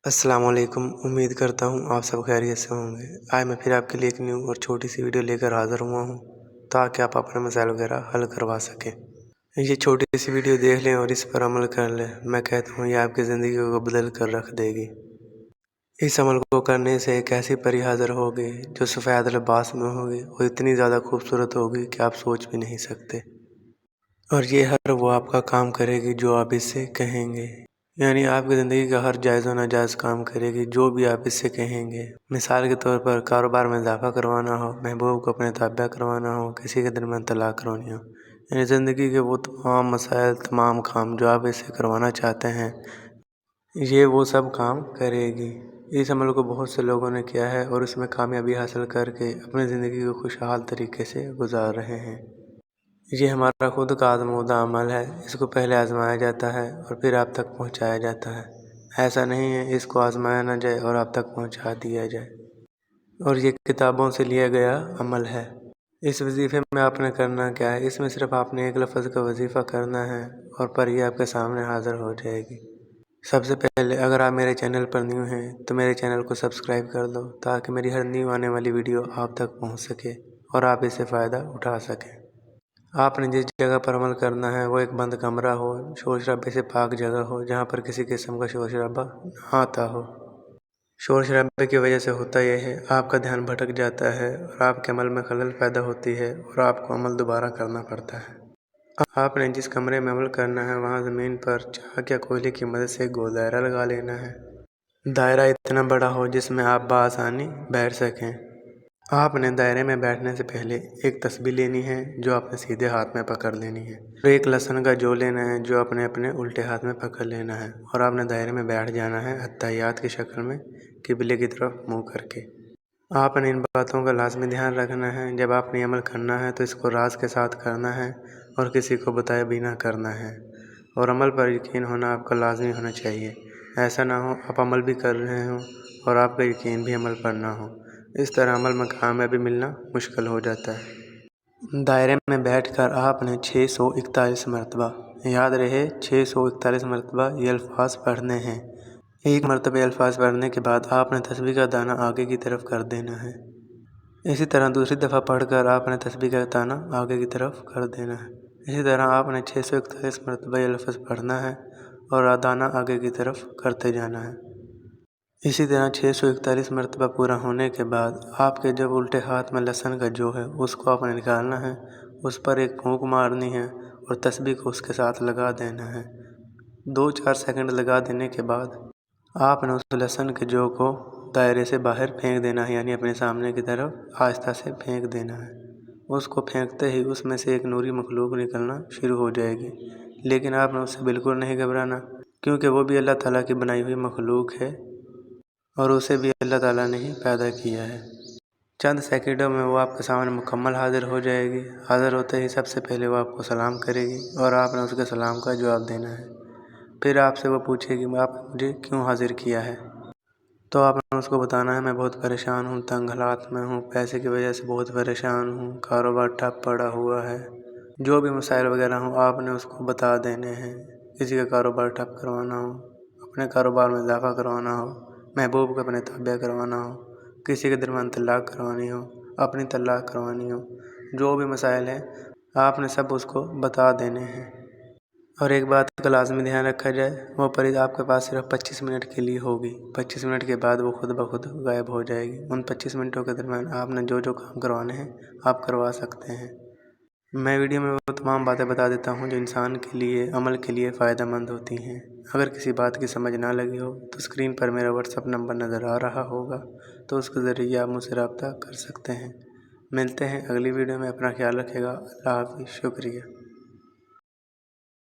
अस्सलाम वालेकुम। उम्मीद करता हूँ आप सब खैरियत से होंगे। आज मैं फिर आपके लिए एक न्यू और छोटी सी वीडियो लेकर हाज़िर हुआ हूँ ताकि आप अपने मसाइल वगैरह हल करवा सकें। ये छोटी सी वीडियो देख लें और इस पर अमल कर लें। मैं कहता हूँ ये आपकी ज़िंदगी को बदल कर रख देगी। इस अमल को करने से एक ऐसी परी हाज़िर होगी जो सफ़ेद लिबास में होगी और इतनी ज़्यादा खूबसूरत होगी कि आप सोच भी नहीं सकते। और ये हर वो आपका काम करेगी जो आप इससे कहेंगे, यानी आपकी ज़िंदगी का हर जायज़ व नाजायज़ काम करेगी जो भी आप इससे कहेंगे। मिसाल के तौर पर कारोबार में इजाफा करवाना हो, महबूब को अपने ताबा करवाना हो, किसी के दरमियान तलाक करवानी हो, यानी ज़िंदगी के वो तमाम मसाइल, तमाम काम जो आप इससे करवाना चाहते हैं, ये वो सब काम करेगी। इस अमल को बहुत से लोगों ने किया है और इसमें कामयाबी हासिल करके अपनी ज़िंदगी को खुशहाल तरीके से गुजार रहे हैं। ये हमारा खुद का आज़मूदा अमल है। इसको पहले आज़माया जाता है और फिर आप तक पहुंचाया जाता है। ऐसा नहीं है इसको आज़माया ना जाए और आप तक पहुंचा दिया जाए। और ये किताबों से लिया गया अमल है। इस वजीफ़े में आपने करना क्या है, इसमें सिर्फ आपने एक लफ्ज़ का वजीफ़ा करना है और परी आपके सामने हाज़िर हो जाएगी। सबसे पहले अगर आप मेरे चैनल पर न्यू हैं तो मेरे चैनल को सब्सक्राइब कर दो ताकि मेरी हर न्यू आने वाली वीडियो आप तक पहुँच सके और आप इससे फ़ायदा उठा सकें। आपने जिस जगह पर अमल करना है वो एक बंद कमरा हो, शोर शराबे से पाक जगह हो, जहाँ पर किसी किस्म का शोर शराबा ना आता हो। शोर शराबे की वजह से होता यह है आपका ध्यान भटक जाता है और आपके अमल में खलल पैदा होती है और आपको अमल दोबारा करना पड़ता है। आपने जिस कमरे में अमल करना है वहाँ ज़मीन पर चाक या कोयले की मदद से गोल दायरा लगा लेना है। दायरा इतना बड़ा हो जिसमें आप बआसानी बैठ सकें। आपने दायरे में बैठने से पहले एक तस्बीह लेनी है जो आपने सीधे हाथ में पकड़ लेनी है और एक लहसुन का जौ लेना है जो आपने अपने उल्टे हाथ में पकड़ लेना है और आपने दायरे में बैठ जाना है अत्तहियात की शक्ल में, किबले की तरफ मुँह करके। आपने इन बातों का लाजमी ध्यान रखना है। जब आपने अमल करना है तो इसको राज के साथ करना है और किसी को बताए बिना करना है और अमल पर यकीन होना आपका लाजमी होना चाहिए। ऐसा ना हो आप अमल भी कर रहे हों और आपका यकीन भी अमल पर ना हो। इस तरह अमल में कामयाबी मिलना मुश्किल हो जाता है। दायरे में बैठकर आपने 641 मरतबा, याद रहे 641 मरतबा ये अल्फाज पढ़ने हैं। एक मरतबे अल्फाज पढ़ने के बाद आपने तस्बीह का दाना आगे की तरफ कर देना है। इसी तरह दूसरी दफ़ा पढ़कर आपने तस्बीह का दाना आगे की तरफ कर देना है। इसी तरह आपने 641 मरतबा ये लफ्ज़ पढ़ना है और दाना आगे की तरफ करते जाना है। इसी तरह 641 मरतबा पूरा होने के बाद आपके जब उल्टे हाथ में लहसुन का जौ है उसको आपने निकालना है, उस पर एक फूंक मारनी है और तस्बीह को उसके साथ लगा देना है। 2-4 सेकंड लगा देने के बाद आपने उस लहसुन के जौ को दायरे से बाहर फेंक देना है, यानी अपने सामने की तरफ आहिस्ता से फेंक देना है। उसको फेंकते ही उसमें से एक नूरी मखलूक निकलना शुरू हो जाएगी, लेकिन आपने उससे बिल्कुल नहीं घबराना क्योंकि वो भी अल्लाह ताला की बनाई हुई मखलूक है और उसे भी अल्लाह ताला ने ही पैदा किया है। चंद सेकंडों में वो आपके सामने मुकम्मल हाज़िर हो जाएगी। हाज़िर होते ही सबसे पहले वो आपको सलाम करेगी और आपने उसके सलाम का जवाब देना है। फिर आपसे वो पूछेगी आपने मुझे क्यों हाज़िर किया है, तो आपने उसको बताना है मैं बहुत परेशान हूँ, तंग हालात में हूँ, पैसे की वजह से बहुत परेशान हूँ, कारोबार ठप पड़ा हुआ है, जो भी मसाइल वगैरह हों आपने उसको बता देने हैं। किसी का कारोबार ठप करवाना हो, अपने कारोबार में इजाफा करवाना हो, महबूब को अपने ताबा करवाना हो, किसी के दरमियान तलाक करवानी हो, अपनी तलाक करवानी हो, जो भी मसाइल हैं आपने सब उसको बता देने हैं। और एक बात का लाजमी ध्यान रखा जाए, वो परी आपके पास सिर्फ 25 मिनट के लिए होगी। 25 मिनट के बाद वो खुद ब खुद गायब हो जाएगी। उन 25 मिनटों के दरमियान आपने जो जो काम करवाने हैं आप करवा सकते हैं। मैं वीडियो में वो तमाम बातें बता देता हूँ जो इंसान के लिए, अमल के लिए फ़ायदेमंद होती हैं। अगर किसी बात की समझ ना लगी हो तो स्क्रीन पर मेरा व्हाट्सअप नंबर नज़र आ रहा होगा, तो उसके ज़रिए आप मुझसे रब्ता कर सकते हैं। मिलते हैं अगली वीडियो में। अपना ख्याल रखिएगा। अल्लाह हाफ़िज़। शुक्रिया।